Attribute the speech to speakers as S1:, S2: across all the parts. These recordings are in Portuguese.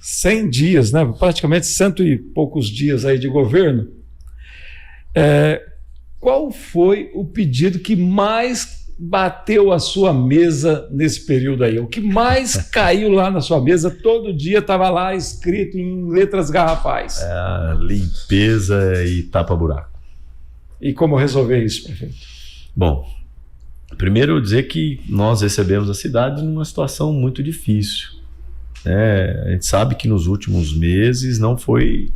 S1: 100 dias, né? Praticamente 100 e poucos dias aí de governo, qual foi o pedido que mais bateu a sua mesa nesse período aí? O que mais caiu lá na sua mesa, todo dia estava lá escrito em letras garrafais?
S2: Limpeza e tapa-buraco.
S1: E como resolver isso, prefeito?
S2: Bom, primeiro dizer que nós recebemos a cidade numa situação muito difícil. A gente sabe que nos últimos meses não foi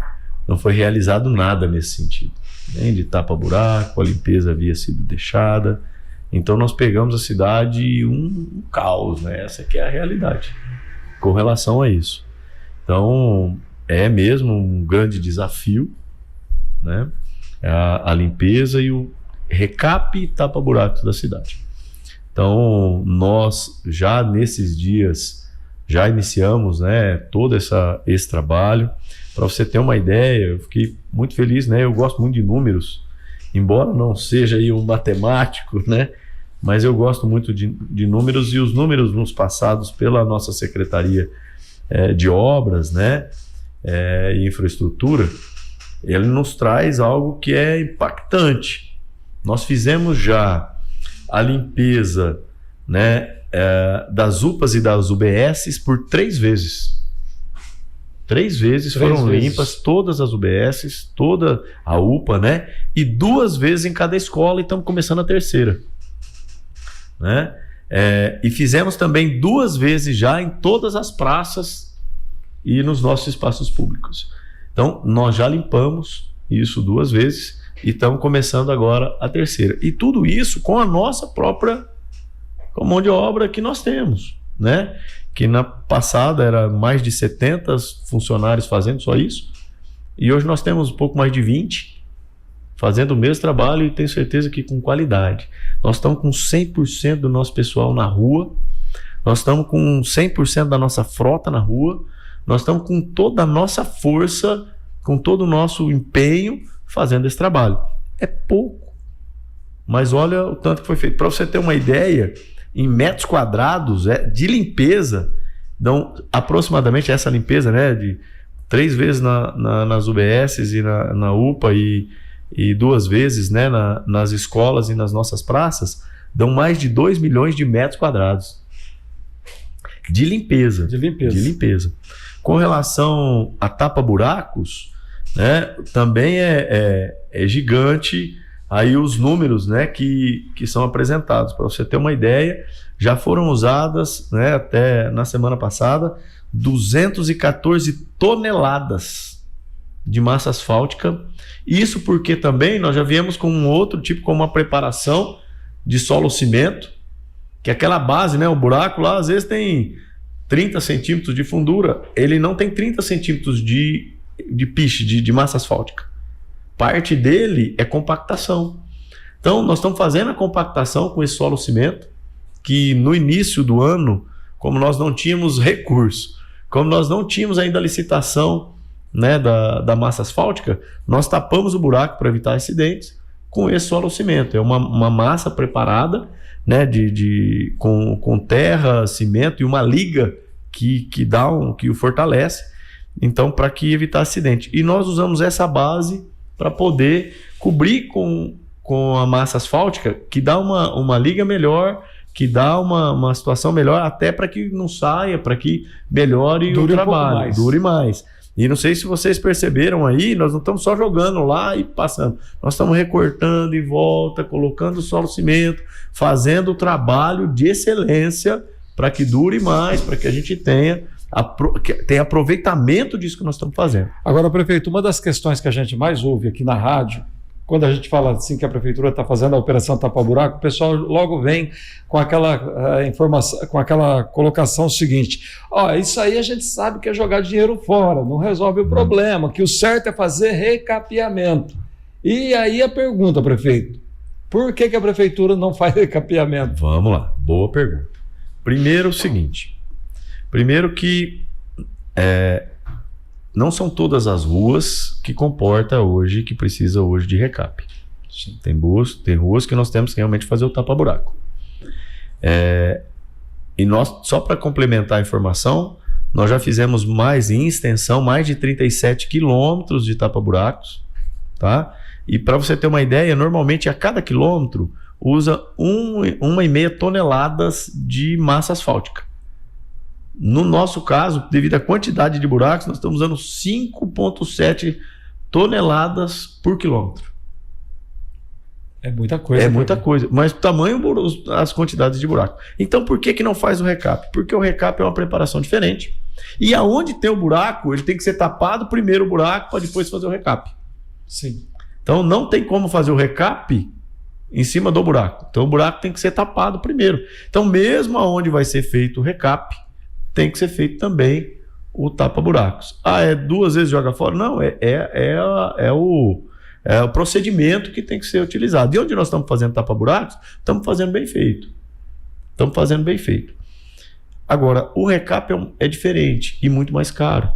S2: realizado nada nesse sentido. Nem de tapa-buraco, a limpeza havia sido deixada. Então nós pegamos a cidade um caos, né? Essa que é a realidade com relação a isso. Então é mesmo um grande desafio, né? A limpeza e o recap e tapa-buracos da cidade. Então nós já nesses dias já iniciamos, né, todo esse trabalho. Para você ter uma ideia, eu fiquei muito feliz, né? Eu gosto muito de números, embora não seja aí um matemático, né? Mas eu gosto muito de números, e os números nos passados pela nossa Secretaria de Obras, né? E Infraestrutura, ele nos traz algo que é impactante. Nós fizemos já a limpeza, né, das UPAs e das UBSs por 3 vezes. 3 vezes foram limpas todas as UBSs, toda a UPA, né? E 2 vezes em cada escola, e estamos começando a 3ª. Né? E fizemos também 2 vezes já em todas as praças e nos nossos espaços públicos. Então, nós já limpamos isso 2 vezes e estamos começando agora a 3ª. E tudo isso com a nossa própria mão de obra que nós temos, né? Que na passada era mais de 70 funcionários fazendo só isso, e hoje nós temos um pouco mais de 20 fazendo o mesmo trabalho, e tenho certeza que com qualidade. Nós estamos com 100% do nosso pessoal na rua, nós estamos com 100% da nossa frota na rua, nós estamos com toda a nossa força, com todo o nosso empenho fazendo esse trabalho. É pouco, mas olha o tanto que foi feito. Para você ter uma ideia, em metros quadrados de limpeza, então aproximadamente essa limpeza, né, de 3 vezes nas UBSs e na UPA e 2 vezes, né, nas escolas e nas nossas praças, dão mais de 2 milhões de metros quadrados de limpeza. De limpeza. Com relação a tapa-buracos, né, também é gigante aí os números, né, que são apresentados. Para você ter uma ideia, já foram usadas, né, até na semana passada, 214 toneladas de massa asfáltica. Isso porque também nós já viemos com um outro tipo, com uma preparação de solo-cimento, que aquela base, né, o buraco lá às vezes tem 30 centímetros de fundura, ele não tem 30 centímetros de piche, de massa asfáltica. Parte dele é compactação. Então nós estamos fazendo a compactação com esse solo-cimento, que no início do ano, como nós não tínhamos recurso, como nós não tínhamos ainda a licitação, né, da massa asfáltica, nós tapamos o buraco para evitar acidentes com esse solo-cimento. É uma massa preparada, né, com terra, cimento e uma liga que o fortalece, então, para que evitar acidente. E nós usamos essa base para poder cobrir com a massa asfáltica, que dá uma liga melhor, que dá uma situação melhor, até para que não saia, para que melhore o trabalho, dure mais. E não sei se vocês perceberam aí, nós não estamos só jogando lá e passando, nós estamos recortando em volta, colocando o solo-cimento, fazendo o trabalho de excelência para que dure mais, para que a gente tenha aproveitamento disso que nós estamos fazendo.
S1: Agora, prefeito, uma das questões que a gente mais ouve aqui na rádio, quando a gente fala assim que a prefeitura está fazendo a operação tapa-buraco, o pessoal logo vem com aquela informação, com aquela colocação seguinte: isso aí a gente sabe que é jogar dinheiro fora, não resolve o problema, que o certo é fazer recapeamento. E aí a pergunta, prefeito, por que a prefeitura não faz recapeamento?
S2: Vamos lá, boa pergunta. Primeiro o seguinte, que não são todas as ruas que comporta hoje, que precisa hoje de recap. Sim. Tem ruas que nós temos que realmente fazer o tapa-buraco. E nós, só para complementar a informação, Nós já fizemos mais em extensão, mais de 37 quilômetros de tapa-buracos, tá? E para você ter uma ideia, normalmente a cada quilômetro usa 1,5 toneladas de massa asfáltica. No nosso caso, devido à quantidade de buracos, nós estamos usando 5,7 toneladas por quilômetro.
S1: É muita coisa.
S2: É muita coisa, mas tamanho as quantidades de buraco. Então por que não faz o recap? Porque o recap é uma preparação diferente. E aonde tem o buraco, ele tem que ser tapado primeiro o buraco para depois fazer o recap.
S1: Sim.
S2: Então não tem como fazer o recap em cima do buraco. Então o buraco tem que ser tapado primeiro. Então mesmo aonde vai ser feito o recap, tem que ser feito também o tapa-buracos. Ah, é 2 vezes joga fora? Não, é o procedimento que tem que ser utilizado. E onde nós estamos fazendo tapa-buracos, estamos fazendo bem feito. Estamos fazendo bem feito. Agora, o recap é diferente e muito mais caro.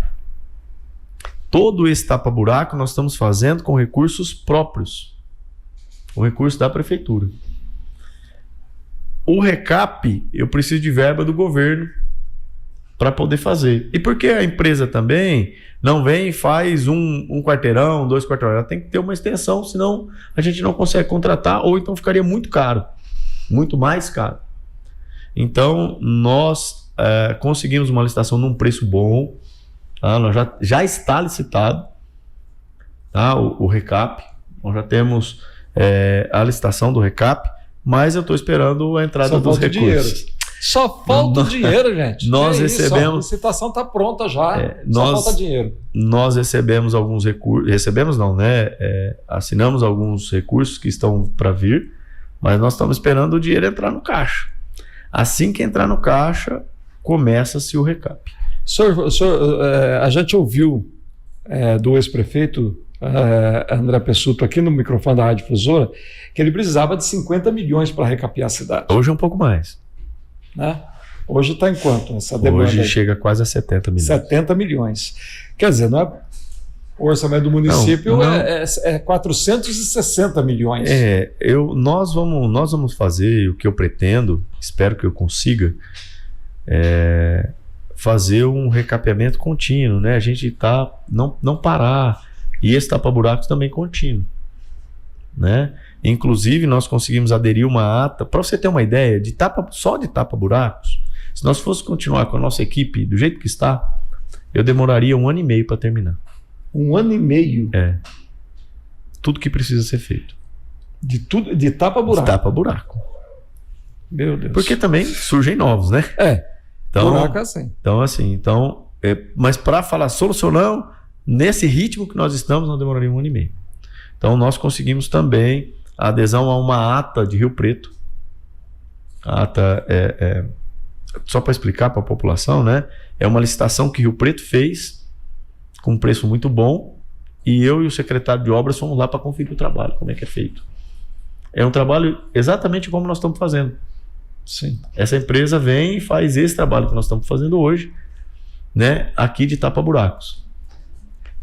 S2: Todo esse tapa-buraco nós estamos fazendo com recursos próprios. O recurso da prefeitura. O recap, eu preciso de verba do governo para poder fazer. E por que a empresa também não vem e faz um quarteirão, 2 quarteirões? Ela tem que ter uma extensão, senão a gente não consegue contratar, ou então ficaria muito caro. Muito mais caro. Então, nós conseguimos uma licitação num preço bom. Tá? Nós já está licitado, tá? o recap. Nós já temos a licitação do recap, mas eu estou esperando a entrada dos recursos.
S1: Dinheiro. Só falta o dinheiro, gente.
S2: Nós recebemos.
S1: A licitação está pronta já. Só falta dinheiro.
S2: Nós recebemos alguns recursos. Recebemos não, né? Assinamos alguns recursos que estão para vir, mas nós estamos esperando o dinheiro entrar no caixa. Assim que entrar no caixa, começa-se o recap.
S1: Senhor, a gente ouviu do ex-prefeito André Pessuto aqui no microfone da Rádio Difusora que ele precisava de 50 milhões para recapear a cidade.
S2: Hoje é um pouco mais.
S1: Né? Hoje está em quanto essa demanda?
S2: Hoje chega quase a 70 milhões.
S1: 70 milhões. Quer dizer, não é... o orçamento do município não. É 460 milhões.
S2: Nós vamos fazer o que eu pretendo, espero que eu consiga, fazer um recapeamento contínuo, né? A gente não parar. E esse tapa-buracos também contínuo, né? Inclusive, nós conseguimos aderir uma ata, para você ter uma ideia, só de tapa-buracos, se nós fôssemos continuar com a nossa equipe do jeito que está, eu demoraria 1 ano e meio para terminar.
S1: 1 ano e meio?
S2: Tudo que precisa ser feito.
S1: De tapa-buraco?
S2: De tapa-buraco.
S1: Meu Deus.
S2: Porque também surgem novos, né? Então,
S1: buraco é assim.
S2: Mas para falar solucionão, nesse ritmo que nós estamos, nós demoraríamos 1 ano e meio. Então, nós conseguimos também a adesão a uma ata de Rio Preto. A ata só para explicar para a população, né? É uma licitação que Rio Preto fez com um preço muito bom e eu e o secretário de obras fomos lá para conferir o trabalho, como é que é feito. É um trabalho exatamente como nós estamos fazendo.
S1: Sim.
S2: Essa empresa vem e faz esse trabalho que nós estamos fazendo hoje, né? Aqui de tapa-buracos.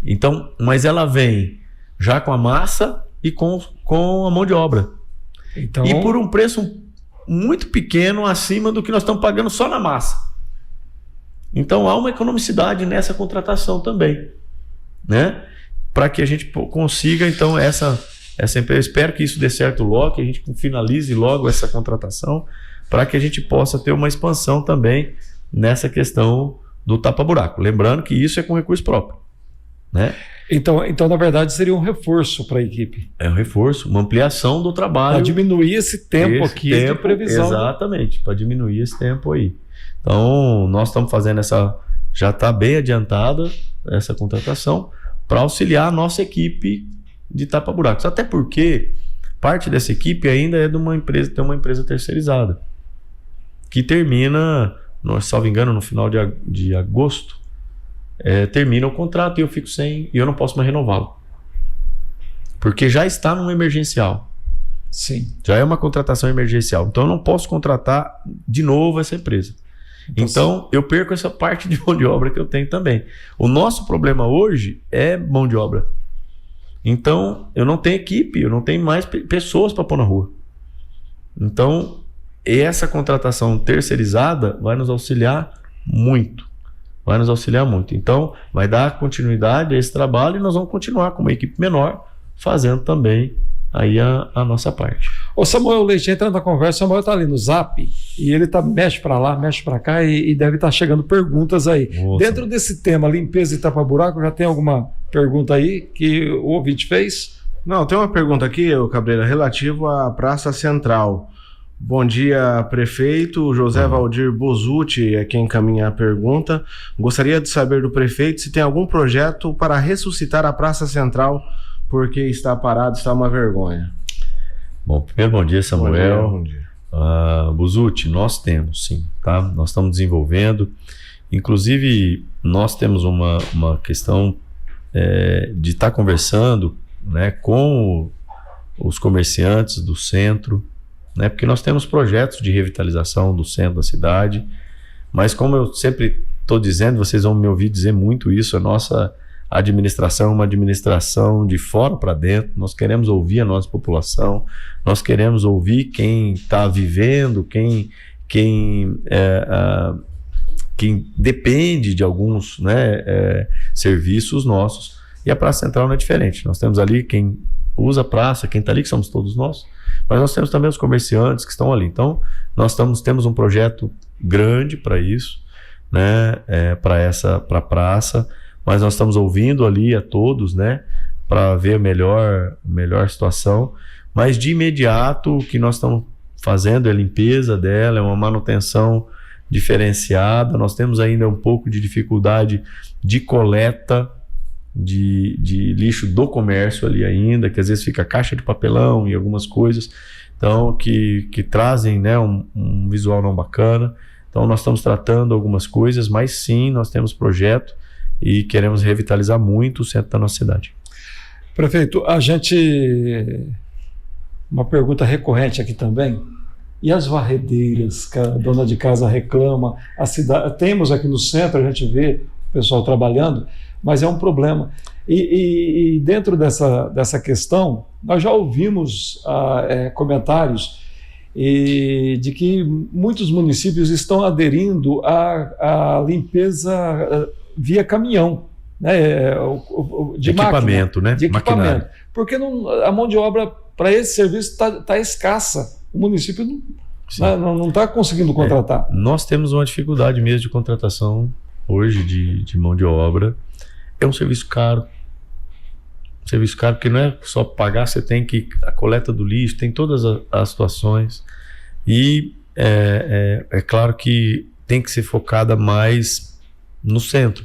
S2: Então, mas ela vem já com a massa e com a mão de obra.
S1: Então...
S2: E por um preço muito pequeno acima do que nós estamos pagando só na massa. Então há uma economicidade nessa contratação também, né? Para que a gente consiga, então, essa empresa, espero que isso dê certo logo, que a gente finalize logo essa contratação, para que a gente possa ter uma expansão também nessa questão do tapa-buraco. Lembrando que isso é com recurso próprio, né?
S1: Então, na verdade, seria um reforço para a equipe.
S2: É um reforço, uma ampliação do trabalho.
S1: Para diminuir esse tempo de previsão.
S2: Exatamente, para diminuir esse tempo aí. Então, nós estamos fazendo já está bem adiantada essa contratação para auxiliar a nossa equipe de tapa-buracos. Até porque parte dessa equipe ainda é de uma empresa, tem uma empresa terceirizada, que termina, salvo engano, no final de agosto, termina o contrato e eu fico sem, e eu não posso mais renová-lo. Porque já está num emergencial.
S1: Sim. Já
S2: é uma contratação emergencial. Então eu não posso contratar de novo essa empresa. Então eu perco essa parte de mão de obra que eu tenho também. O nosso problema hoje é mão de obra. Então eu não tenho equipe, eu não tenho mais pessoas para pôr na rua. Então essa contratação terceirizada vai nos auxiliar muito. vai nos auxiliar muito. Então, vai dar continuidade a esse trabalho e nós vamos continuar com uma equipe menor, fazendo também aí a nossa parte.
S1: O Samuel Leite, entrando na conversa, o Samuel está ali no Zap e ele mexe para lá, mexe para cá e deve estar chegando perguntas aí.
S2: Nossa.
S1: Dentro desse tema, limpeza e tapa-buraco, já tem alguma pergunta aí que o ouvinte fez?
S3: Não, tem uma pergunta aqui, Cabreira, relativo à Praça Central. Bom dia, prefeito. O José Valdir Bozucci é quem encaminha a pergunta. Gostaria de saber do prefeito se tem algum projeto para ressuscitar a Praça Central, porque está parado, está uma vergonha.
S2: Bom, primeiro bom dia, Samuel.
S3: Bom dia.
S2: Bozucci, nós temos sim, tá? Nós estamos desenvolvendo. Inclusive, nós temos uma questão de estar conversando, né, com os comerciantes do centro, né, porque nós temos projetos de revitalização do centro da cidade, mas como eu sempre estou dizendo, vocês vão me ouvir dizer muito isso, a nossa administração é uma administração de fora para dentro. Nós queremos ouvir a nossa população, nós queremos ouvir quem está vivendo, quem depende de alguns, né, serviços nossos. E a Praça Central não é diferente. Nós temos ali quem usa a praça, quem está ali, que somos todos nós, mas nós temos também os comerciantes que estão ali. Então, nós temos um projeto grande para isso, né, para a praça, mas nós estamos ouvindo ali a todos, né, para ver a melhor situação. Mas de imediato o que nós estamos fazendo é a limpeza dela, é uma manutenção diferenciada. Nós temos ainda um pouco de dificuldade de coleta de lixo do comércio ali ainda, que às vezes fica caixa de papelão e algumas coisas, então que trazem, né, um visual não bacana. Então nós estamos tratando algumas coisas, mas sim, nós temos projeto e queremos revitalizar muito o centro da nossa cidade.
S1: Prefeito, uma pergunta recorrente aqui também, e as varredeiras que a dona de casa reclama, a cidade, temos aqui no centro, a gente vê o pessoal trabalhando, mas é um problema. E dentro dessa questão, nós já ouvimos comentários de que muitos municípios estão aderindo à limpeza via caminhão, né, de
S2: equipamento,
S1: máquina,
S2: né?
S1: de equipamento.
S2: Maquinário.
S1: Porque a mão de obra para esse serviço está escassa. O município não está conseguindo contratar.
S2: Nós temos uma dificuldade mesmo de contratação hoje de mão de obra. É um serviço caro. Serviço caro porque não é só pagar, você tem que a coleta do lixo, tem todas as situações. E é claro que tem que ser focada mais no centro.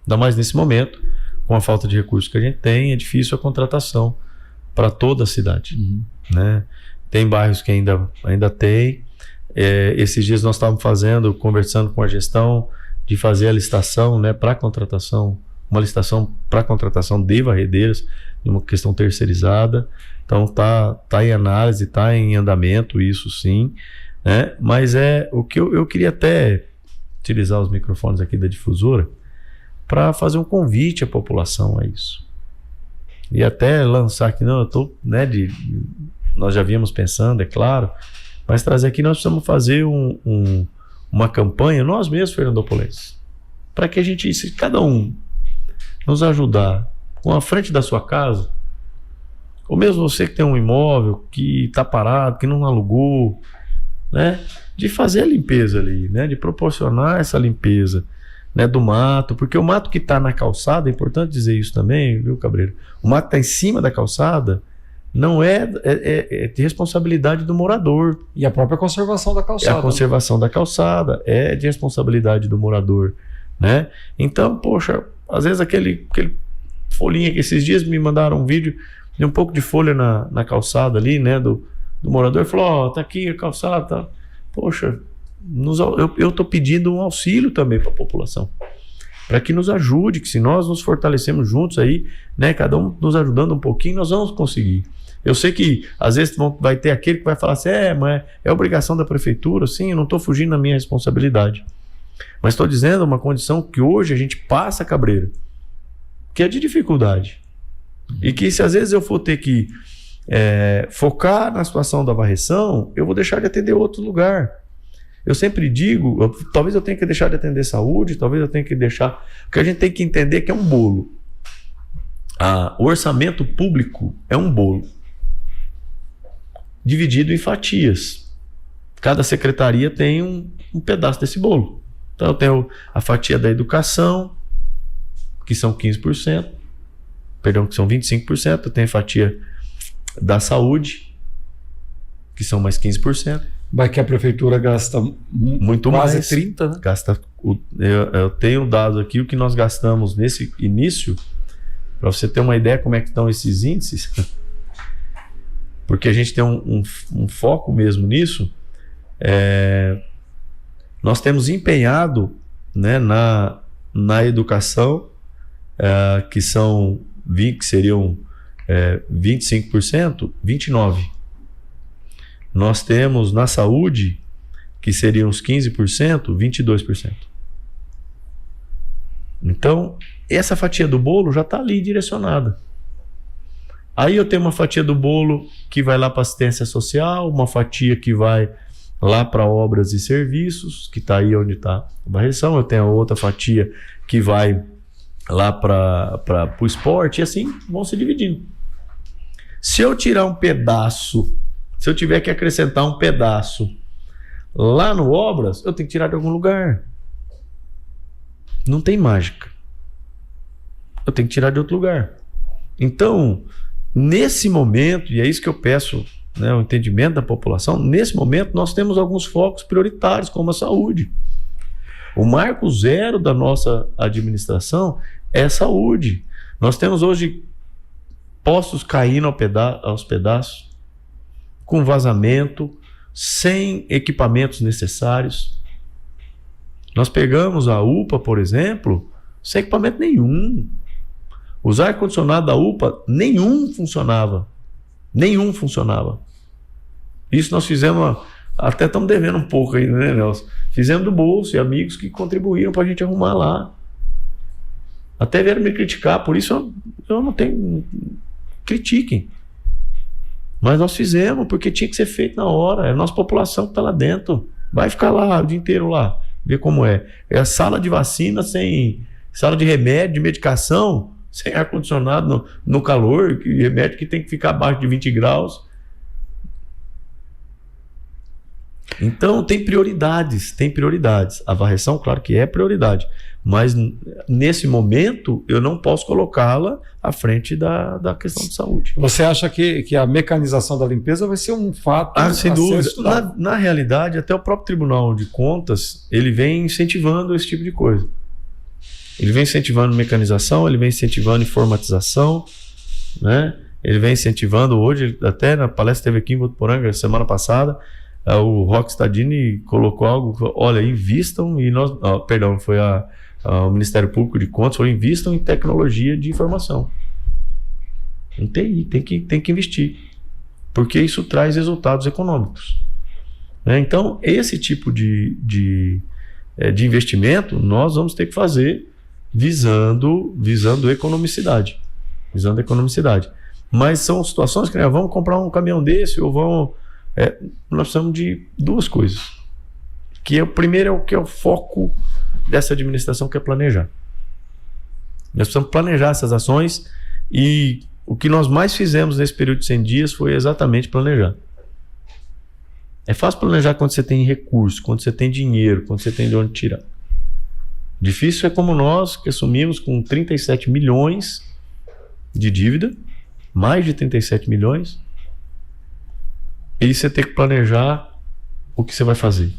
S2: Ainda mais nesse momento, com a falta de recursos que a gente tem, é difícil a contratação para toda a cidade. Né? Tem bairros que ainda tem. Esses dias nós estávamos conversando com a gestão de fazer a licitação, né, para contratação, uma licitação para contratação de varredeiras, de uma questão terceirizada. Então tá em análise, tá em andamento, isso sim, né? Mas o que eu queria até utilizar os microfones aqui da difusora para fazer um convite à população a isso. E até lançar aqui, nós já vínhamos pensando, é claro, mas trazer aqui, nós precisamos fazer uma campanha, nós mesmos, fernandopolenses, para que se cada um nos ajudar com a frente da sua casa, ou mesmo você que tem um imóvel que está parado, que não alugou, né, de fazer a limpeza ali, né, de proporcionar essa limpeza, né, do mato, porque o mato que está na calçada, é importante dizer isso também, viu, Cabreiro? O mato que está em cima da calçada não é de responsabilidade do morador.
S1: E a própria conservação da calçada.
S2: A conservação da calçada é de responsabilidade do morador, né? Então, poxa, às vezes aquele folhinha que esses dias me mandaram um vídeo de um pouco de folha na calçada ali, né, do morador, falou, tá aqui a calçada, tá. Poxa, eu tô pedindo um auxílio também para a população, para que nos ajude, que se nós nos fortalecemos juntos aí, né, cada um nos ajudando um pouquinho, nós vamos conseguir. Eu sei que às vezes vai ter aquele que vai falar assim, mas é obrigação da prefeitura. Sim, eu não estou fugindo da minha responsabilidade, mas estou dizendo uma condição que hoje a gente passa, Cabreiro, que é de dificuldade. E que se às vezes eu for ter que focar na situação da varreção, eu vou deixar de atender outro lugar. eu sempre digo, talvez eu tenha que deixar de atender saúde, talvez eu tenha que deixar... Porque a gente tem que entender que é um bolo. O orçamento público é um bolo, dividido em fatias. Cada secretaria tem um pedaço desse bolo. Então eu tenho a fatia da educação, que são 15%, perdão, que são 25%, eu tenho a fatia da saúde, que são mais 15%.
S1: Mas que a prefeitura gasta
S2: muito
S1: quase
S2: mais.
S1: 30%, né?
S2: Gasta, eu tenho dados aqui, o que nós gastamos nesse início, para você ter uma ideia como é que estão esses índices, porque a gente tem um foco mesmo nisso, nós temos empenhado, né, na educação, que seriam 25%, 29%. Nós temos na saúde, que seriam os 15%, 22%. Então, essa fatia do bolo já está ali direcionada. Aí eu tenho uma fatia do bolo que vai lá para assistência social, uma fatia que vai lá para obras e serviços, que está aí onde está a varreção. Eu tenho a outra fatia que vai lá para o esporte, e assim vão se dividindo. Se eu tirar um pedaço, se eu tiver que acrescentar um pedaço lá no obras, eu tenho que tirar de algum lugar. Não tem mágica. Eu tenho que tirar de outro lugar. Então, nesse momento, e é isso que eu peço, né, o entendimento da população, nesse momento nós temos alguns focos prioritários, como a saúde. O marco zero da nossa administração é a saúde. Nós temos hoje postos caindo aos pedaços, com vazamento, sem equipamentos necessários. Nós pegamos a UPA, por exemplo, sem equipamento nenhum. Os ar-condicionados da UPA, nenhum funcionava. Nenhum funcionava. Isso nós fizemos, até estamos devendo um pouco aí, né, Nelson? Fizemos do bolso, e amigos que contribuíram para a gente arrumar lá. Até vieram me criticar, por isso eu não tenho... Critiquem. Mas nós fizemos, porque tinha que ser feito na hora. É a nossa população que está lá dentro. Vai ficar lá o dia inteiro lá, ver como é. É a sala de vacina sem... Sala de remédio, de medicação, sem ar-condicionado no calor, remédio que tem que ficar abaixo de 20 graus. Então, tem prioridades. A varreção, claro que é prioridade. Mas, nesse momento, eu não posso colocá-la à frente da questão de saúde.
S1: Você acha que a mecanização da limpeza vai ser um fato
S2: sem dúvida. Na realidade, até o próprio Tribunal de Contas, ele vem incentivando esse tipo de coisa. Ele vem incentivando mecanização, ele vem incentivando informatização, né? Ele vem incentivando hoje, até na palestra que teve aqui em Votuporanga, semana passada, o Roque Stadini colocou algo, olha, invistam, e nós, foi o Ministério Público de Contas, falou, invistam em tecnologia de informação. Em TI, tem que investir, porque isso traz resultados econômicos. Né? Então, esse tipo de investimento, nós vamos ter que fazer visando economicidade. Mas são situações que, vamos comprar um caminhão desse, ou vamos... nós precisamos de duas coisas. O primeiro é o foco dessa administração, que é planejar. Nós precisamos planejar essas ações, e o que nós mais fizemos nesse período de 100 dias foi exatamente planejar. É fácil planejar quando você tem recurso, quando você tem dinheiro, quando você tem de onde tirar. Difícil é como nós, que assumimos com 37 milhões de dívida, mais de 37 milhões, e você tem que planejar o que você vai fazer.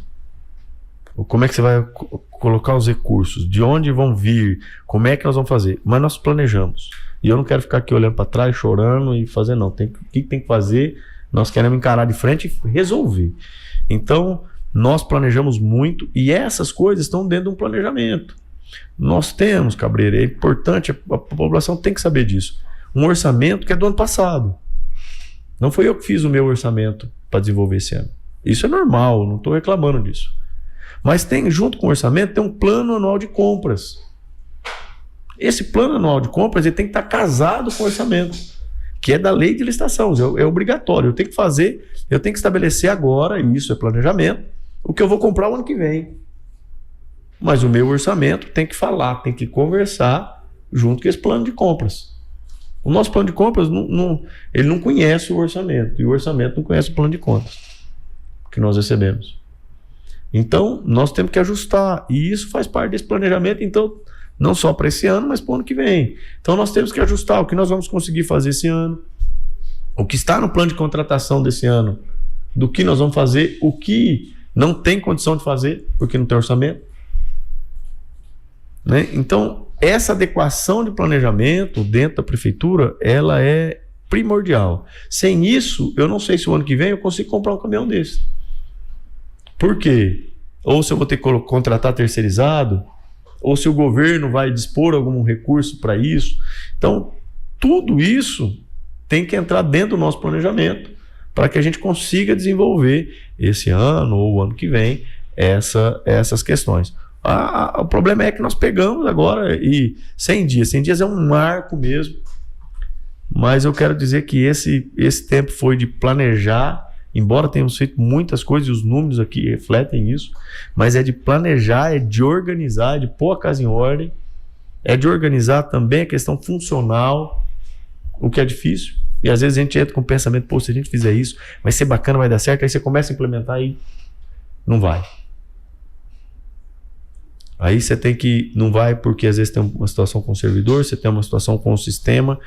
S2: Como é que você vai colocar os recursos, de onde vão vir, como é que nós vamos fazer. Mas nós planejamos. E eu não quero ficar aqui olhando para trás, chorando e fazer, não. O que tem que fazer? Nós queremos encarar de frente e resolver. Então, nós planejamos muito, e essas coisas estão dentro de um planejamento. Nós temos, Cabreira, é importante, a população tem que saber disso, um orçamento que é do ano passado. Não foi eu que fiz o meu orçamento para desenvolver esse ano. Isso é normal, não estou reclamando disso. Mas junto com o orçamento, tem um plano anual de compras. Esse plano anual de compras, ele tem que estar casado com o orçamento, que é da lei de licitação, é obrigatório. Eu tenho que estabelecer agora, e isso é planejamento, o que eu vou comprar o ano que vem. Mas o meu orçamento tem que falar, tem que conversar junto com esse plano de compras. O nosso plano de compras, ele não conhece o orçamento, e o orçamento não conhece o plano de contas que nós recebemos. Então, nós temos que ajustar, e isso faz parte desse planejamento, então, não só para esse ano, mas para o ano que vem. Então, nós temos que ajustar o que nós vamos conseguir fazer esse ano, o que está no plano de contratação desse ano, do que nós vamos fazer, o que não tem condição de fazer, porque não tem orçamento. Né? Então, essa adequação de planejamento dentro da prefeitura, ela é primordial. Sem isso, eu não sei se o ano que vem eu consigo comprar um caminhão desse. Por quê? Ou se eu vou ter que contratar terceirizado, ou se o governo vai dispor algum recurso para isso. Então, tudo isso tem que entrar dentro do nosso planejamento para que a gente consiga desenvolver esse ano ou o ano que vem essas questões. O problema é que nós pegamos agora e 100 dias é um marco mesmo, mas eu quero dizer que esse tempo foi de planejar, embora tenhamos feito muitas coisas e os números aqui refletem isso, mas é de planejar, é de organizar, é de pôr a casa em ordem, é de organizar também a questão funcional, o que é difícil, e às vezes a gente entra com o pensamento, pô, se a gente fizer isso, vai ser bacana, vai dar certo, aí você começa a implementar e não vai. Aí você tem que, não vai porque às vezes tem uma situação com o servidor, você tem uma situação com o sistema,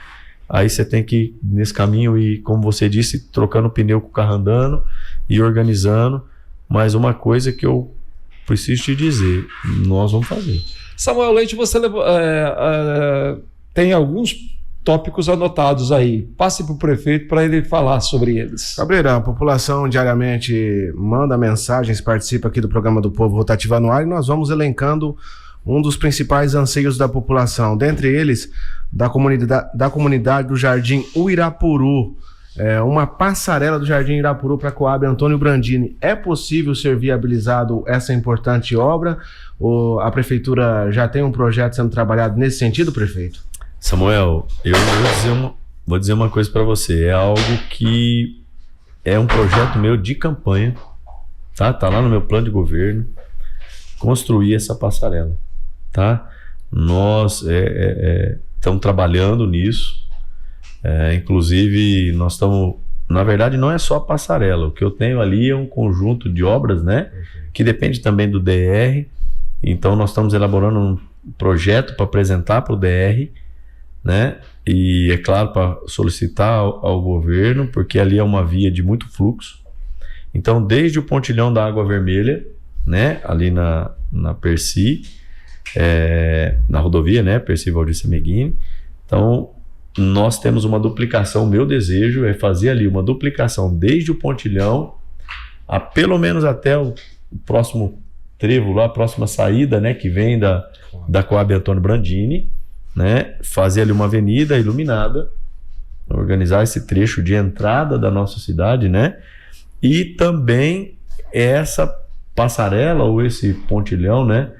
S2: aí você tem que ir nesse caminho e, como você disse, trocando pneu com o carro andando e organizando. Mas uma coisa que eu preciso te dizer, nós vamos fazer.
S1: Samuel Leite, você tem alguns tópicos anotados aí. Passe para o prefeito para ele falar sobre eles.
S3: Cabreira, a população diariamente manda mensagens, participa aqui do programa do Povo Rotativo Anuário e nós vamos elencando um dos principais anseios da população. Dentre eles, da comunidade do Jardim Uirapuru. Uma passarela do Jardim Irapuru para a Coab Antônio Brandini. É possível ser viabilizado essa importante obra? Ou a prefeitura já tem um projeto sendo trabalhado nesse sentido, prefeito?
S2: Samuel, eu vou dizer uma coisa para você. É algo que é um projeto meu de campanha, tá? Tá lá no meu plano de governo, construir essa passarela, tá? Nós estamos trabalhando nisso. Inclusive, nós estamos... Na verdade, não é só a passarela. O que eu tenho ali é um conjunto de obras, né? Que depende também do DR. Então, nós estamos elaborando um projeto para apresentar para o DR, né? E, é claro, para solicitar ao governo, porque ali é uma via de muito fluxo. Então, desde o pontilhão da Água Vermelha, né? Ali na Percy, na rodovia, né? Percy Valdir Semeghini. Então, nós temos uma duplicação. O meu desejo é fazer ali uma duplicação desde o pontilhão a pelo menos até o próximo trevo lá, a próxima saída, né, que vem da Coab Antônio Brandini, né, fazer ali uma avenida iluminada, organizar esse trecho de entrada da nossa cidade, né, e também essa passarela ou esse pontilhão, né,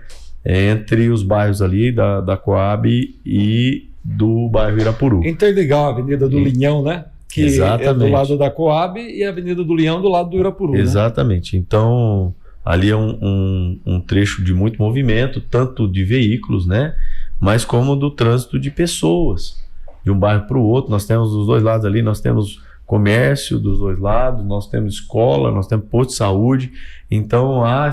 S2: entre os bairros ali da Coab e do bairro Irapuru.
S1: Interligar a Avenida do Linhão, né? Que
S2: exatamente.
S1: É do lado da Coab e a Avenida do Linhão do lado do Irapuru.
S2: Exatamente. Né? Então, ali é um trecho de muito movimento, tanto de veículos, né? Mas como do trânsito de pessoas, de um bairro para o outro. Nós temos dos dois lados ali, nós temos comércio dos dois lados, nós temos escola, nós temos posto de saúde. Então, há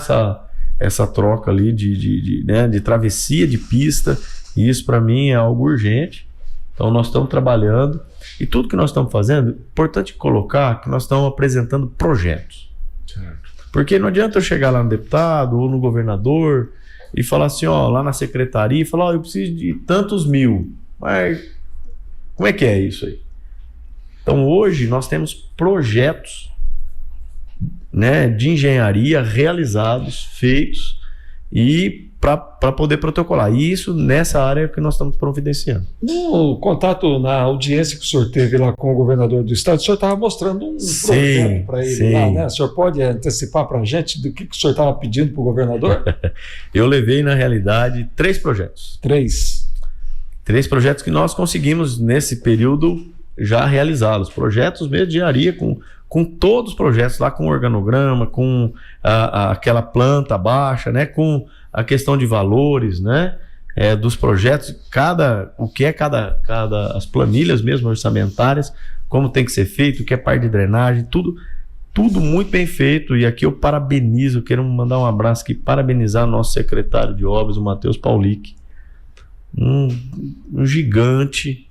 S2: essa troca ali de travessia de pista. E isso para mim é algo urgente. Então nós estamos trabalhando e tudo que nós estamos fazendo, importante colocar que nós estamos apresentando projetos. Certo. Porque não adianta eu chegar lá no deputado ou no governador e falar assim, ó, lá na secretaria e falar, ó, eu preciso de tantos mil. Mas como é que é isso aí? Então hoje nós temos projetos, né, de engenharia realizados, feitos e para poder protocolar. E isso nessa área que nós estamos providenciando.
S1: No contato, na audiência que o senhor teve lá com o governador do estado, o senhor estava mostrando um projeto para ele lá, né? O senhor pode antecipar para a gente do que o senhor estava pedindo para o governador?
S2: Eu levei, na realidade, 3 projetos.
S1: 3
S2: projetos que nós conseguimos, nesse período, já realizá-los. Projetos mesmo de engenharia, com todos os projetos lá, com organograma, com aquela planta baixa, né? Com a questão de valores, né? Dos projetos, as planilhas mesmo orçamentárias, como tem que ser feito, o que é parte de drenagem, tudo muito bem feito. E aqui eu quero mandar um abraço aqui, parabenizar nosso secretário de obras, o Matheus Paulic, um gigante,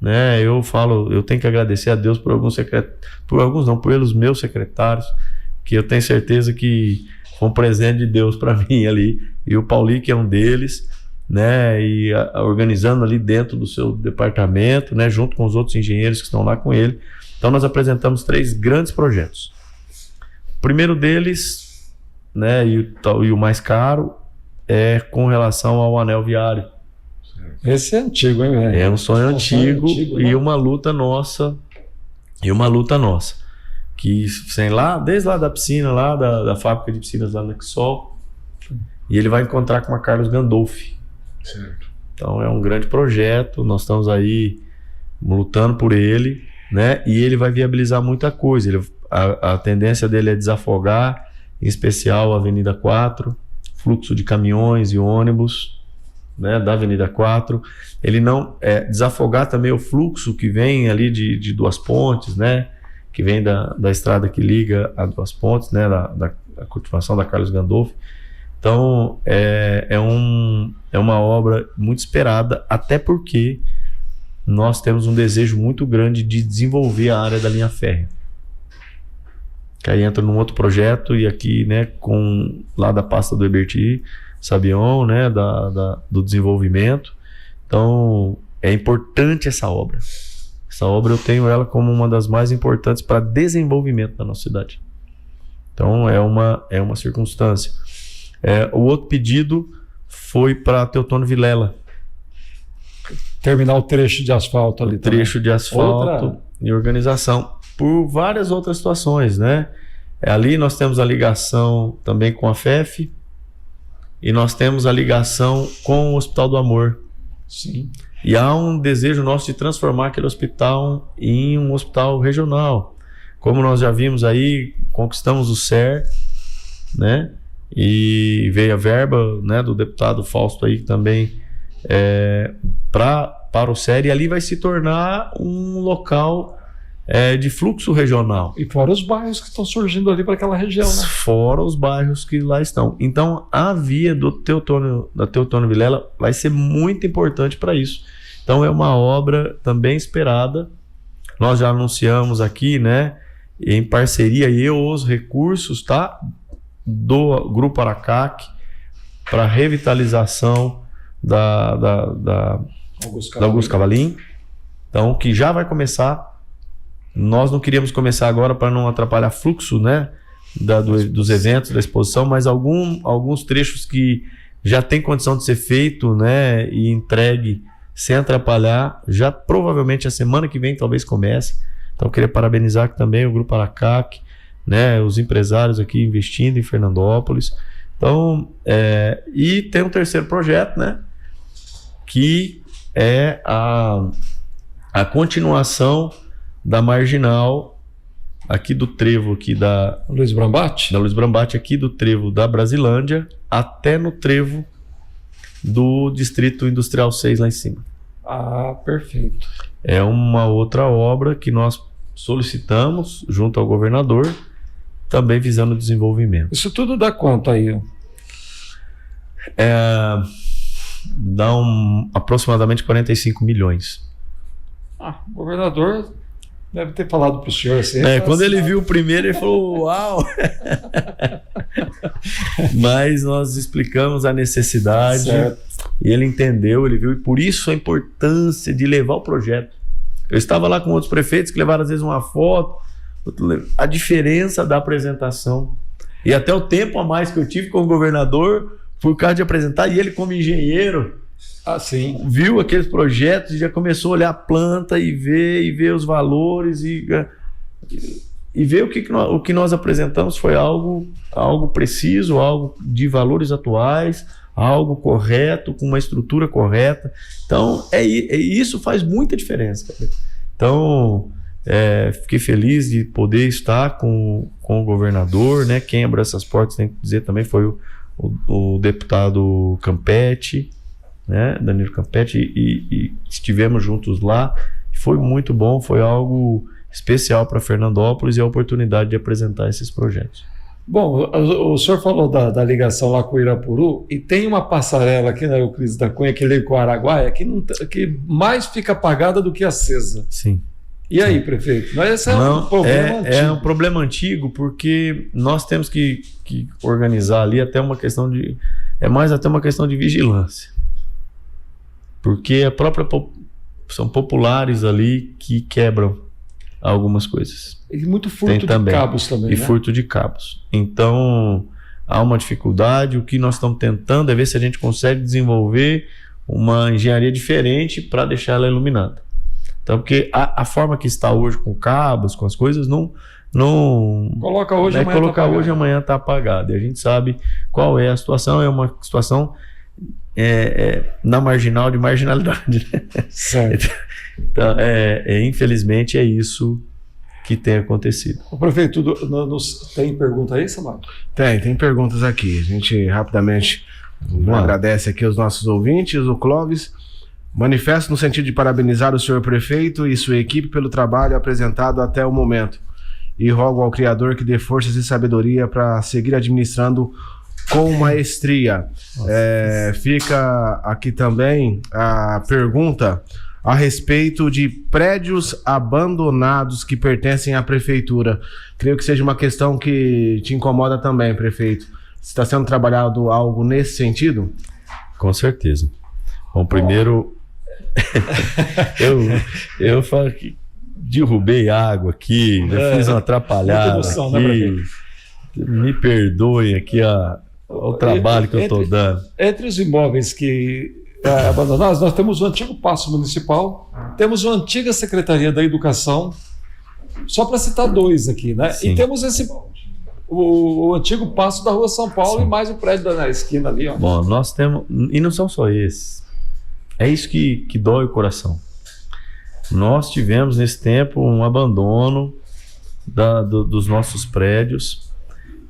S2: né? Eu tenho que agradecer a Deus pelos meus secretários, que eu tenho certeza que foi um presente de Deus para mim ali, e o Paulic é um deles, né? E organizando ali dentro do seu departamento, né? Junto com os outros engenheiros que estão lá com ele. Então nós apresentamos 3 grandes projetos. O primeiro deles, né, e o mais caro, é com relação ao anel viário.
S1: Esse é antigo, hein, velho?
S2: É um sonho antigo,
S1: né?
S2: E uma luta nossa. Que desde lá da piscina, lá da fábrica de piscinas lá na Xol, e ele vai encontrar com a Carlos Gandolfi.
S3: Certo.
S2: Então é um grande projeto, nós estamos aí lutando por ele, né? E ele vai viabilizar muita coisa. A tendência dele é desafogar, em especial a Avenida 4, fluxo de caminhões e ônibus, né, da Avenida 4. Ele não desafogar também o fluxo que vem ali de Duas Pontes, né? Que vem da estrada que liga a Duas Pontes, né? Da cultivação da Carlos Gandolfi. Então é uma obra muito esperada, até porque nós temos um desejo muito grande de desenvolver a área da linha férrea. Que aí entra num outro projeto, e aqui, né, lá da pasta do Heberti Sabion, né, do desenvolvimento. Então é importante essa obra. Essa obra eu tenho ela como uma das mais importantes para desenvolvimento da nossa cidade. Então é uma circunstância. O outro pedido foi para Teotônio Vilela.
S1: Terminar o trecho de asfalto ali.
S2: Trecho de asfalto e organização. Por várias outras situações, né? Ali nós temos a ligação também com a FEF, e nós temos a ligação com o Hospital do Amor.
S1: Sim.
S2: E há um desejo nosso de transformar aquele hospital em um hospital regional. Como nós já vimos aí, conquistamos o SER, né? E veio a verba, né, do deputado Fausto aí também para o SER, e ali vai se tornar um local de fluxo regional.
S1: E fora os bairros que estão surgindo ali para aquela região, né?
S2: Fora os bairros que lá estão. Então a via da Teotônio Vilela vai ser muito importante para isso. Então é uma obra também esperada. Nós já anunciamos aqui, né, em parceria os recursos, tá, do Grupo Aracac para revitalização da Augusto Cavalim. Então, que já vai começar. Nós não queríamos começar agora para não atrapalhar fluxo, né, dos eventos, da exposição, mas alguns trechos que já tem condição de ser feito, né, e entregue sem atrapalhar, já provavelmente a semana que vem talvez comece. Então, eu queria parabenizar aqui também o Grupo Aracac, né, os empresários aqui investindo em Fernandópolis. Então, e tem um terceiro projeto, né, que é a continuação da marginal aqui do trevo aqui da
S1: Luiz Brambati,
S2: aqui do trevo da Brasilândia até no trevo do Distrito Industrial 6 lá em cima.
S1: Ah, perfeito.
S2: É uma outra obra que nós solicitamos junto ao governador, também visando o desenvolvimento.
S1: Isso tudo dá quanto aí?
S2: Dá aproximadamente 45 milhões.
S1: O governador deve ter falado para o senhor assim.
S2: Quando ele viu o primeiro, ele falou, uau! Mas nós explicamos a necessidade, certo, e ele entendeu, ele viu, e por isso a importância de levar o projeto. Eu estava lá com outros prefeitos que levaram às vezes uma foto, a diferença da apresentação e até o tempo a mais que eu tive com o governador por causa de apresentar, e ele como engenheiro viu aqueles projetos e já começou a olhar a planta e ver os valores e ver o que nós apresentamos foi algo preciso, algo de valores atuais, algo correto, com uma estrutura correta. Então isso faz muita diferença, cara. Então, fiquei feliz de poder estar com o governador, né? Quem abriu essas portas, tem que dizer também, foi o deputado Campetti, né? Danilo Campetti, e estivemos juntos lá. Foi muito bom, foi algo especial para Fernandópolis e a oportunidade de apresentar esses projetos.
S1: Bom, o senhor falou da ligação lá com o Irapuru, e tem uma passarela aqui na Euclides da Cunha, que liga com o Araguaia, que mais fica apagada do que acesa.
S2: Sim.
S1: E aí, prefeito? Esse é um problema antigo.
S2: É um problema antigo, porque nós temos que organizar ali até uma questão de... É mais até uma questão de vigilância. Porque são populares ali que quebram algumas coisas.
S1: E muito furto de cabos também,
S2: e furto de cabos. Então, há uma dificuldade. O que nós estamos tentando é ver se a gente consegue desenvolver uma engenharia diferente para deixar ela iluminada. Então, porque a forma que está hoje com cabos, com as coisas, não
S1: coloca hoje, amanhã
S2: colocar hoje, amanhã está apagado. E a gente sabe qual é a situação. É uma situação na marginal de marginalidade, né?
S1: Certo.
S2: Então, infelizmente, é isso que tem acontecido.
S1: O prefeito, tem pergunta aí, Samuel?
S3: Tem perguntas aqui. A gente rapidamente agradece aqui aos nossos ouvintes. O Clóvis: manifesto no sentido de parabenizar o senhor prefeito e sua equipe pelo trabalho apresentado até o momento, e rogo ao Criador que dê forças e sabedoria para seguir administrando com maestria. Fica aqui também a pergunta a respeito de prédios abandonados que pertencem à prefeitura. Creio que seja uma questão que te incomoda também, prefeito. Está sendo trabalhado algo nesse sentido?
S2: Com certeza. Bom, primeiro, eu falo que derrubei água aqui, fiz uma atrapalhada
S1: emoção,
S2: aqui.
S1: Né,
S2: me perdoem aqui o trabalho que eu estou dando.
S1: Entre os imóveis que abandonados, nós temos o antigo Paço Municipal, temos a antiga Secretaria da Educação, só para citar dois aqui, né?
S2: Sim.
S1: E temos o antigo Paço da Rua São Paulo. Sim. E mais o prédio na esquina ali, ó.
S2: Bom, nós temos, e não são só esses. É isso que dói o coração. Nós tivemos nesse tempo um abandono dos nossos prédios,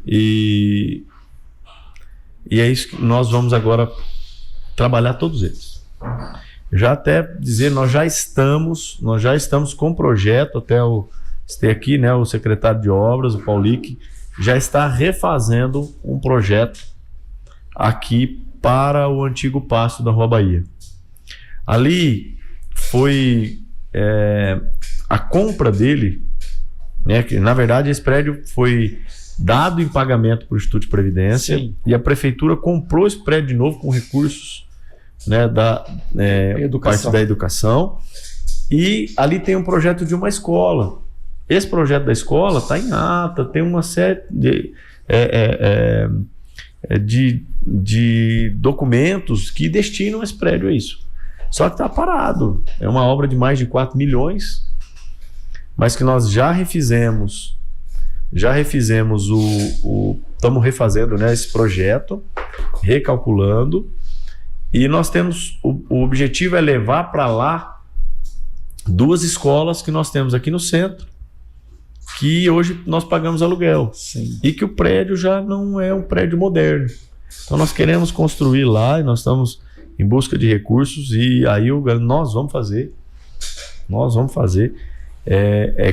S2: e é isso que nós vamos agora trabalhar todos eles. Já até dizer, nós já estamos com projeto, até ter aqui, né, o secretário de obras, o Paulic, já está refazendo um projeto aqui para o antigo Paço da Rua Bahia. Ali foi a compra dele, né, que na verdade esse prédio foi dado em pagamento para o Instituto de Previdência. Sim. E a prefeitura comprou esse prédio de novo com recursos, né, parte da educação, e ali tem um projeto de uma escola. Esse projeto da escola está em ata, tem uma série de documentos que destinam esse prédio a isso. Só que está parado. É uma obra de mais de 4 milhões, mas que nós já refizemos estamos refazendo, né, esse projeto, recalculando, e nós temos, o objetivo é levar para lá 2 escolas que nós temos aqui no centro, que hoje nós pagamos aluguel.
S1: Sim. E
S2: que o prédio já não é um prédio moderno. Então nós queremos construir lá, e nós estamos em busca de recursos, e aí nós vamos fazer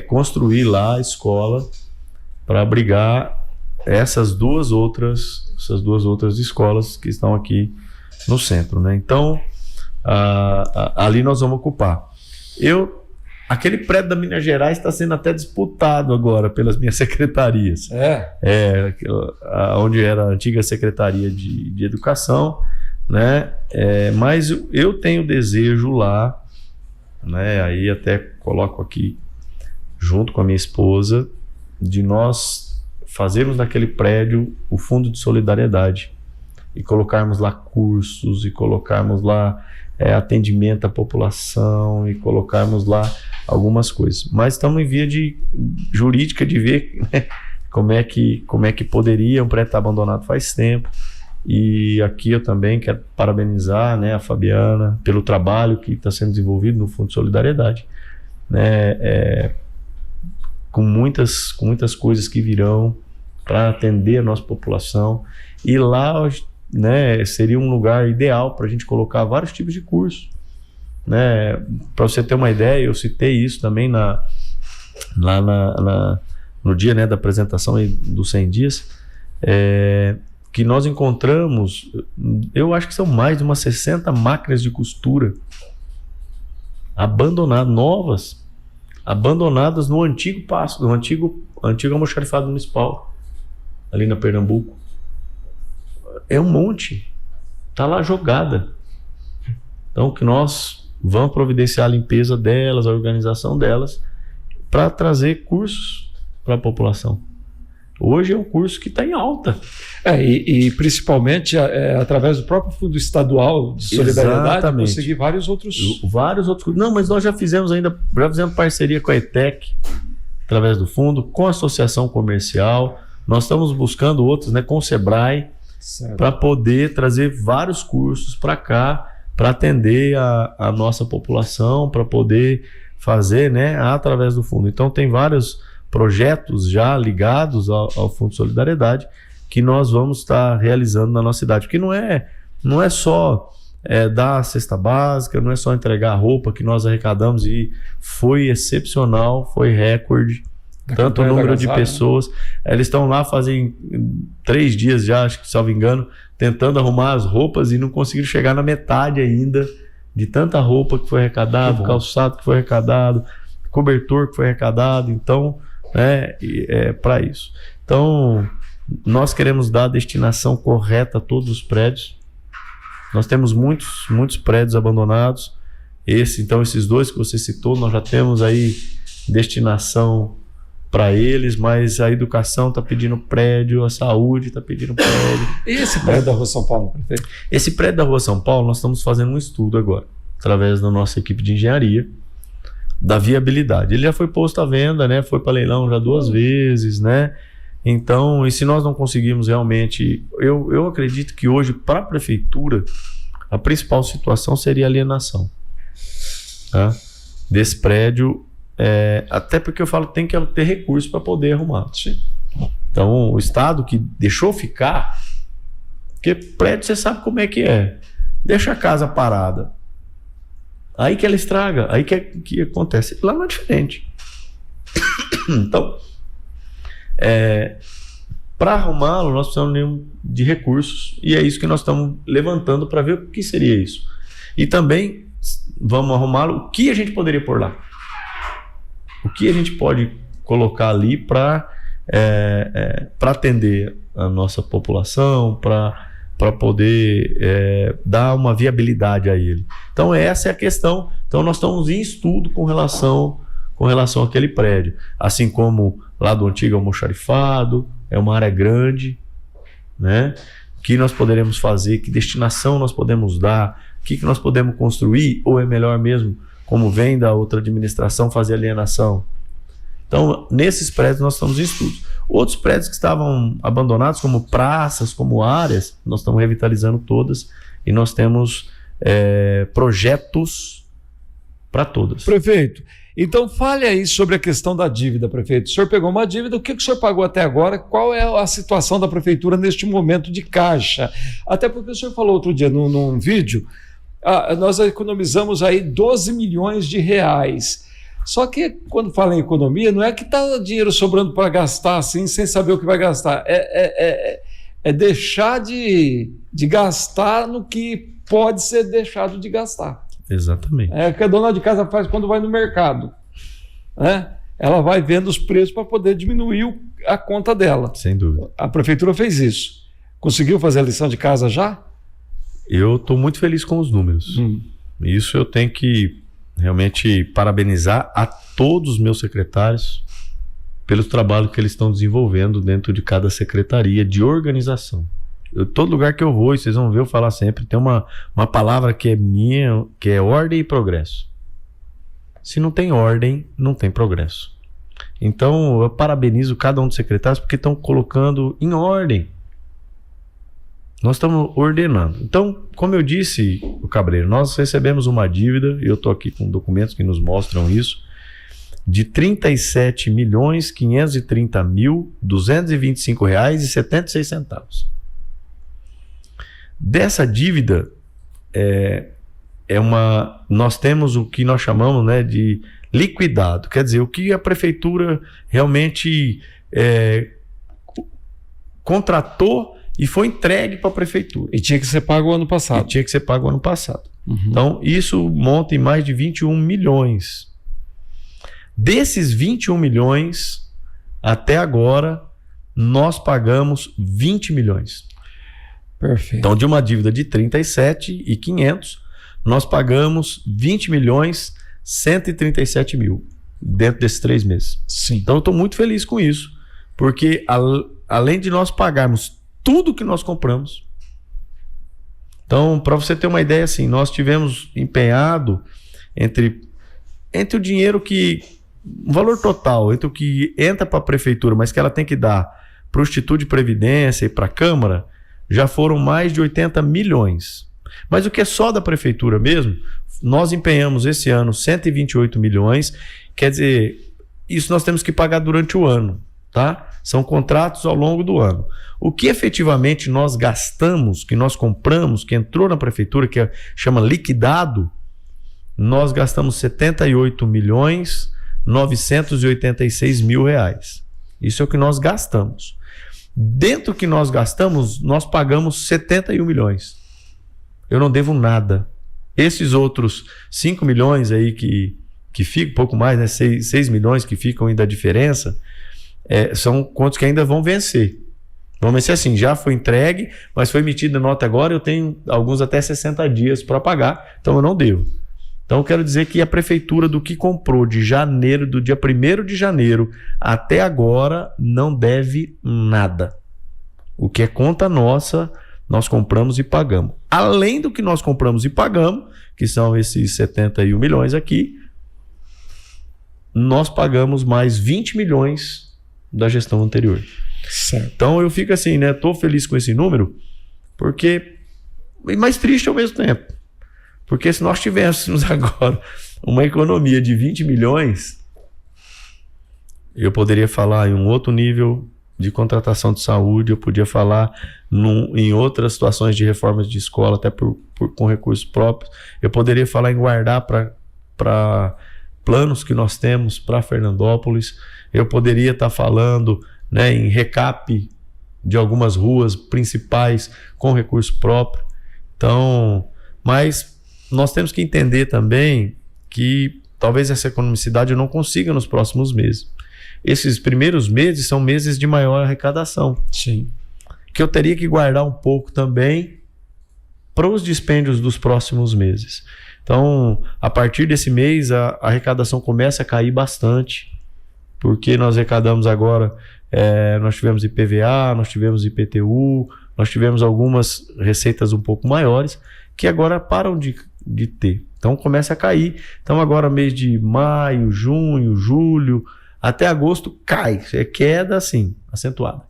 S2: construir lá a escola para abrigar essas duas outras escolas que estão aqui no centro, né? Então, ali nós vamos ocupar. Aquele prédio da Minas Gerais está sendo até disputado agora pelas minhas secretarias. Onde era a antiga Secretaria de Educação, né? Mas eu tenho desejo lá, né? Aí até coloco aqui junto com a minha esposa, de nós fazermos naquele prédio o Fundo de Solidariedade e colocarmos lá cursos, e colocarmos lá atendimento à população, e colocarmos lá algumas coisas. Mas estamos em via jurídica de ver, né, como é que poderia. Um prédio estar abandonado faz tempo. E aqui eu também quero parabenizar, né, a Fabiana pelo trabalho que está sendo desenvolvido no Fundo de Solidariedade, né, com muitas coisas que virão para atender a nossa população. E lá, né, seria um lugar ideal para a gente colocar vários tipos de cursos. Né? Para você ter uma ideia, eu citei isso também no dia, né, da apresentação dos 100 dias, que nós encontramos, eu acho que são mais de umas 60 máquinas de costura abandonadas no antigo pasto, no antigo almoxarifado municipal, ali na Pernambuco. É um monte, tá lá jogada. Então, que nós vamos providenciar a limpeza delas, a organização delas, para trazer cursos para a população. Hoje é um curso que está em alta.
S1: E principalmente através do próprio Fundo Estadual de Solidariedade,
S2: Exatamente.
S1: conseguir vários outros
S2: cursos. Não, mas nós já fizemos parceria com a ETEC, através do fundo, com a Associação Comercial. Nós estamos buscando outros, né, com o Sebrae, para poder trazer vários cursos para cá, para atender a nossa população, para poder fazer, né, através do fundo. Então tem vários projetos já ligados ao Fundo de Solidariedade que nós vamos estar realizando na nossa cidade, porque não é só dar a cesta básica, não é só entregar a roupa que nós arrecadamos, e foi excepcional, foi recorde, tanto o número de pessoas, eles estão lá fazem 3 dias já, acho que, salvo engano, tentando arrumar as roupas e não conseguiram chegar na metade ainda de tanta roupa que foi arrecadado, calçado que foi arrecadado, cobertor que foi arrecadado. Então para isso. Então, nós queremos dar a destinação correta a todos os prédios. Nós temos muitos prédios abandonados. Esses 2 que você citou, nós já temos aí destinação para eles, mas a educação está pedindo prédio, a saúde está pedindo prédio.
S1: E esse prédio da Rua São Paulo, prefeito?
S2: Esse prédio da Rua São Paulo, nós estamos fazendo um estudo agora, através da nossa equipe de engenharia, da viabilidade. Ele já foi posto à venda, né? Foi para leilão já 2 vezes, né? Então, e se nós não conseguirmos realmente, eu acredito que hoje, para a prefeitura, a principal situação seria a alienação, tá? Desse prédio, até porque eu falo, tem que ter recurso para poder arrumar. Então, o Estado que deixou ficar, porque prédio você sabe como é que é, deixa a casa parada, aí que ela estraga, aí que acontece. Lá não é diferente. Então, para arrumá-lo, nós precisamos de recursos, e é isso que nós estamos levantando para ver o que seria isso. E também vamos arrumá-lo, o que a gente poderia pôr lá? O que a gente pode colocar ali para atender a nossa população, para poder dar uma viabilidade a ele. Então essa é a questão. Então nós estamos em estudo com relação àquele prédio, assim como lá do antigo almoxarifado, é uma área grande, né? O que nós poderemos fazer, que destinação nós podemos dar, o que nós podemos construir, ou é melhor mesmo, como vem da outra administração, fazer alienação. Então nesses prédios nós estamos em estudos. Outros prédios que estavam abandonados, como praças, como áreas, nós estamos revitalizando todas, e nós temos projetos para todas.
S1: Prefeito, então fale aí sobre a questão da dívida, prefeito. O senhor pegou uma dívida, o que o senhor pagou até agora? Qual é a situação da prefeitura neste momento de caixa? Até porque o senhor falou outro dia num vídeo, nós economizamos aí 12 milhões de reais. Só que quando fala em economia, não é que está dinheiro sobrando para gastar assim, sem saber o que vai gastar. É deixar de gastar no que pode ser deixado de gastar.
S2: Exatamente.
S1: É o que a dona de casa faz quando vai no mercado, né? Ela vai vendo os preços para poder diminuir a conta dela.
S2: Sem dúvida.
S1: A prefeitura fez isso. Conseguiu fazer a lição de casa já?
S2: Eu estou muito feliz com os números. Isso eu tenho que realmente parabenizar a todos os meus secretários pelo trabalho que eles estão desenvolvendo dentro de cada secretaria de organização. Todo lugar que eu vou, e vocês vão ver eu falar sempre, tem uma palavra que é minha, que é ordem e progresso. Se não tem ordem, não tem progresso. Então eu parabenizo cada um dos secretários porque estão colocando em ordem. Nós estamos ordenando. Então, como eu disse, o Cabreiro, nós recebemos uma dívida, e eu estou aqui com documentos que nos mostram isso, de R$ 37.530.225,76. Dessa dívida, nós temos o que nós chamamos, né, de liquidado. Quer dizer, o que a prefeitura realmente contratou e foi entregue para a prefeitura.
S1: E tinha que ser pago o ano passado.
S2: Então, isso monta em mais de 21 milhões. Desses 21 milhões, até agora, nós pagamos 20 milhões.
S1: Perfeito.
S2: Então, de uma dívida de 37.500, nós pagamos 20 milhões 137 mil dentro desses 3 meses.
S1: Sim.
S2: Então, eu estou muito feliz com isso, porque além de nós pagarmos tudo que nós compramos. Então, para você ter uma ideia, assim, nós tivemos empenhado entre o dinheiro o valor total, entre o que entra para a prefeitura, mas que ela tem que dar para o Instituto de Previdência e para a Câmara, já foram mais de 80 milhões. Mas o que é só da prefeitura mesmo, nós empenhamos esse ano 128 milhões, quer dizer, isso nós temos que pagar durante o ano, tá? São contratos ao longo do ano. O que efetivamente nós gastamos, que nós compramos, que entrou na prefeitura, que chama liquidado, nós gastamos 78.986.000 reais. Isso é o que nós gastamos. Dentro do que nós gastamos, nós pagamos 71 milhões. Eu não devo nada. Esses outros 5 milhões aí que ficam, pouco mais, né? 6 milhões que ficam ainda a diferença, são contos que ainda vão vencer. Vamos vencer assim, já foi entregue, mas foi emitida nota agora, eu tenho alguns até 60 dias para pagar, então eu não devo. Então eu quero dizer que a prefeitura, do que comprou de janeiro, do dia 1º de janeiro até agora, não deve nada. O que é conta nossa, nós compramos e pagamos. Além do que nós compramos e pagamos, que são esses 71 milhões aqui, nós pagamos mais 20 milhões da gestão anterior.
S1: Certo.
S2: Então eu fico assim, né? Tô feliz com esse número, porque e mais triste ao mesmo tempo. Porque se nós tivéssemos agora uma economia de 20 milhões, eu poderia falar em um outro nível de contratação de saúde, eu podia falar em outras situações de reformas de escola, até com recursos próprios, eu poderia falar em guardar para planos que nós temos para Fernandópolis, eu poderia estar falando, né, em recap de algumas ruas principais com recurso próprio. Então, mas nós temos que entender também que talvez essa economicidade eu não consiga nos próximos meses. Esses primeiros meses são meses de maior arrecadação.
S1: Sim.
S2: Que eu teria que guardar um pouco também para os dispêndios dos próximos meses. Então, a partir desse mês, a arrecadação começa a cair bastante, porque nós arrecadamos agora, nós tivemos IPVA, nós tivemos IPTU, nós tivemos algumas receitas um pouco maiores, que agora param de ter. Então, começa a cair. Então, agora mês de maio, junho, julho, até agosto, cai. É queda, assim, acentuada.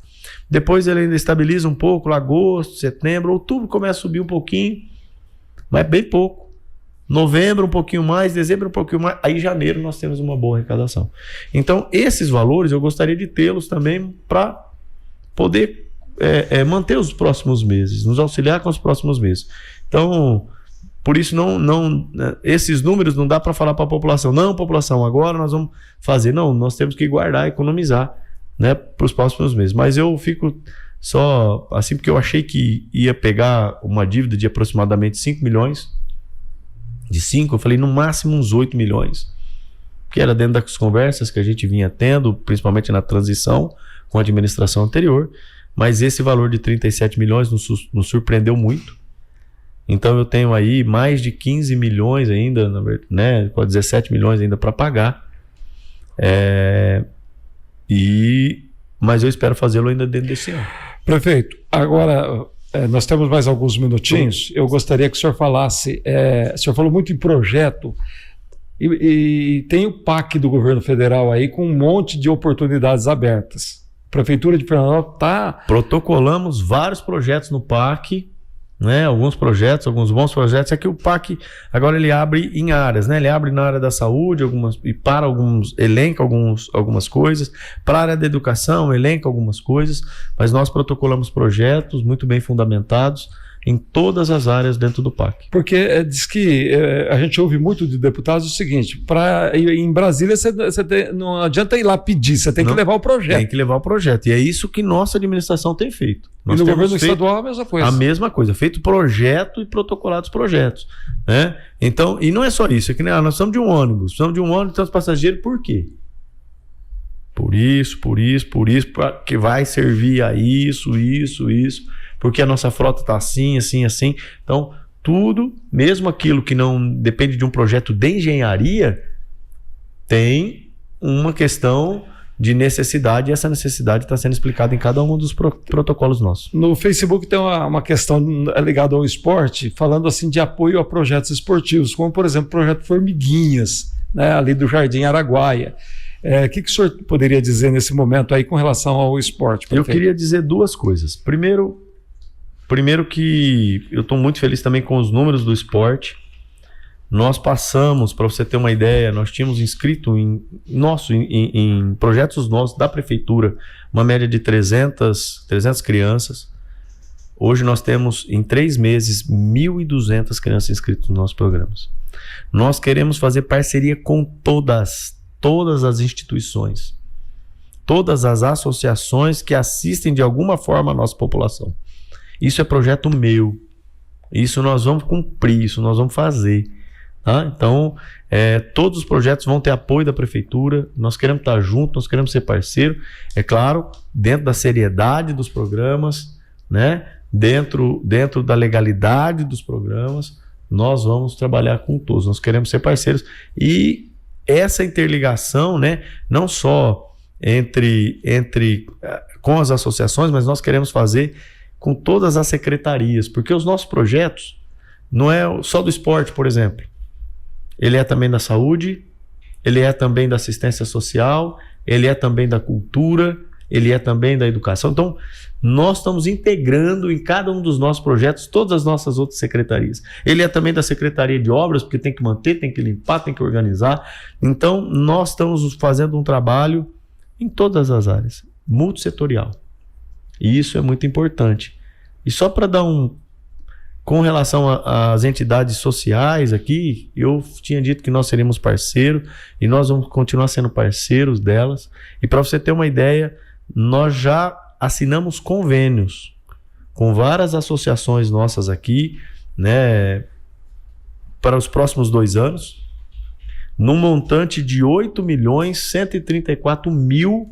S2: Depois ele ainda estabiliza um pouco, lá agosto, setembro, outubro começa a subir um pouquinho, mas bem pouco. Novembro um pouquinho mais, dezembro um pouquinho mais, aí janeiro nós temos uma boa arrecadação. Então esses valores eu gostaria de tê-los também para poder manter os próximos meses, nos auxiliar com os próximos meses. Então, por isso esses números não dá para falar para a população, não, população, agora nós vamos fazer. Não, nós temos que guardar, economizar, né, para os próximos meses. Mas eu fico só assim porque eu achei que ia pegar uma dívida de aproximadamente 5 milhões. De 5, eu falei no máximo uns 8 milhões. Que era dentro das conversas que a gente vinha tendo, principalmente na transição com a administração anterior. Mas esse valor de 37 milhões nos surpreendeu muito. Então eu tenho aí mais de 15 milhões ainda, né, com 17 milhões ainda para pagar. Mas eu espero fazê-lo ainda dentro desse ano.
S1: Prefeito, agora nós temos mais alguns minutinhos. Eu gostaria que o senhor falasse, o senhor falou muito em projeto e tem o PAC do governo federal aí com um monte de oportunidades abertas. A Prefeitura de Fernandópolis está...
S2: Protocolamos vários projetos no PAC, né? Alguns projetos, alguns bons projetos. É que o PAC agora ele abre em áreas, né? Ele abre na área da saúde elenca algumas coisas, para a área da educação elenca algumas coisas, mas nós protocolamos projetos muito bem fundamentados em todas as áreas dentro do PAC.
S1: Porque diz que a gente ouve muito de deputados o seguinte: em Brasília não adianta ir lá pedir, você tem que levar o projeto.
S2: Tem que levar o projeto. E é isso que nossa administração tem feito.
S1: E no governo estadual a mesma coisa.
S2: A mesma coisa, feito projeto e protocolados projetos. Né? Então, e não é só isso, é que nós precisamos de um ônibus, temos passageiros, por quê? Por isso, que vai servir a isso, porque a nossa frota está assim. Então, tudo, mesmo aquilo que não depende de um projeto de engenharia, tem uma questão de necessidade, e essa necessidade está sendo explicada em cada um dos protocolos nossos.
S1: No Facebook tem uma questão ligada ao esporte, falando assim de apoio a projetos esportivos, como, por exemplo, o projeto Formiguinhas, né, ali do Jardim Araguaia. O que o senhor poderia dizer nesse momento aí com relação ao esporte?
S2: Eu queria dizer duas coisas. Primeiro que eu estou muito feliz também com os números do esporte. Nós passamos, para você ter uma ideia, nós tínhamos inscrito em projetos nossos da prefeitura uma média de 300 crianças. Hoje nós temos, em 3 meses, 1.200 crianças inscritas nos nossos programas. Nós queremos fazer parceria com todas as instituições, todas as associações que assistem de alguma forma a nossa população. Isso é projeto meu, isso nós vamos cumprir, isso nós vamos fazer. Tá? Então, todos os projetos vão ter apoio da prefeitura, nós queremos estar juntos, nós queremos ser parceiro, é claro, dentro da seriedade dos programas, né? dentro da legalidade dos programas, nós vamos trabalhar com todos, nós queremos ser parceiros. E essa interligação, né? Não só com as associações, mas nós queremos fazer com todas as secretarias, porque os nossos projetos não é só do esporte, por exemplo. Ele é também da saúde, ele é também da assistência social, ele é também da cultura, ele é também da educação. Então, nós estamos integrando em cada um dos nossos projetos todas as nossas outras secretarias. Ele é também da Secretaria de Obras, porque tem que manter, tem que limpar, tem que organizar. Então, nós estamos fazendo um trabalho em todas as áreas, multissetorial. E isso é muito importante. E só para dar com relação às entidades sociais aqui, eu tinha dito que nós seríamos parceiros e nós vamos continuar sendo parceiros delas. E para você ter uma ideia, nós já assinamos convênios com várias associações nossas aqui, né, para os próximos 2 anos, num montante de 8.134.000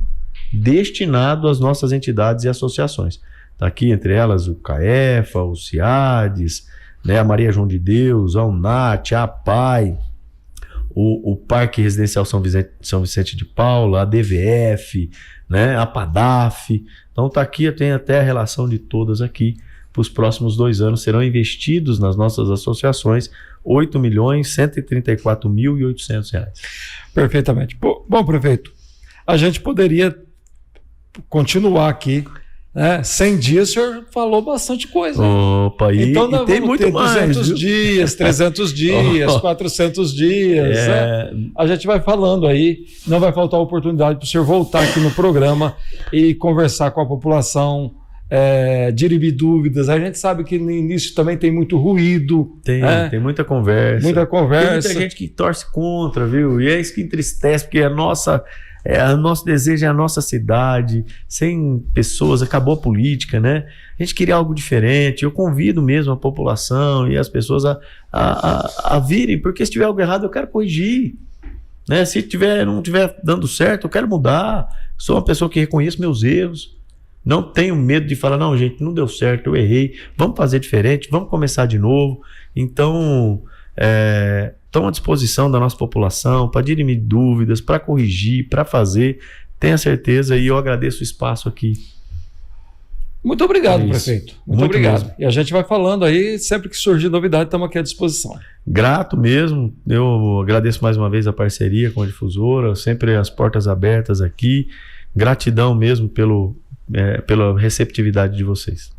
S2: destinado às nossas entidades e associações. Está aqui entre elas o CAEFA, o CIADES, né, a Maria João de Deus, a UNAT, a APAI, o Parque Residencial São Vicente de Paula, a DVF, né, a PADAF. Então está aqui, tem até a relação de todas aqui. Para os próximos 2 anos serão investidos nas nossas associações R$ 8.134.800.
S1: Perfeitamente. Bom, prefeito, a gente poderia continuar aqui, né? 100 dias o senhor falou bastante coisa.
S2: Opa,
S1: então
S2: e tem muito mais.
S1: 200 dias, 300 dias, 400 dias. A gente vai falando aí, não vai faltar oportunidade para o senhor voltar aqui no programa e conversar com a população, dirimir dúvidas. A gente sabe que no início também tem muito ruído.
S2: Tem muita conversa.
S1: Muita conversa.
S2: Tem muita gente que torce contra, viu? E é isso que entristece, porque o nosso desejo é a nossa cidade, sem pessoas, acabou a política, né? A gente queria algo diferente. Eu convido mesmo a população e as pessoas a virem, porque se tiver algo errado eu quero corrigir, né? Se não tiver dando certo, eu quero mudar. Sou uma pessoa que reconhece meus erros, não tenho medo de falar, não, gente, não deu certo, eu errei, vamos fazer diferente, vamos começar de novo. Então, estão à disposição da nossa população para dirimir dúvidas, para corrigir, para fazer. Tenha certeza, e eu agradeço o espaço aqui.
S1: Muito obrigado, prefeito. Muito obrigado.
S2: Mesmo.
S1: E a gente vai falando aí, sempre que surgir novidade, estamos aqui à disposição.
S2: Grato mesmo. Eu agradeço mais uma vez a parceria com a Difusora, sempre as portas abertas aqui. Gratidão mesmo pela receptividade de vocês.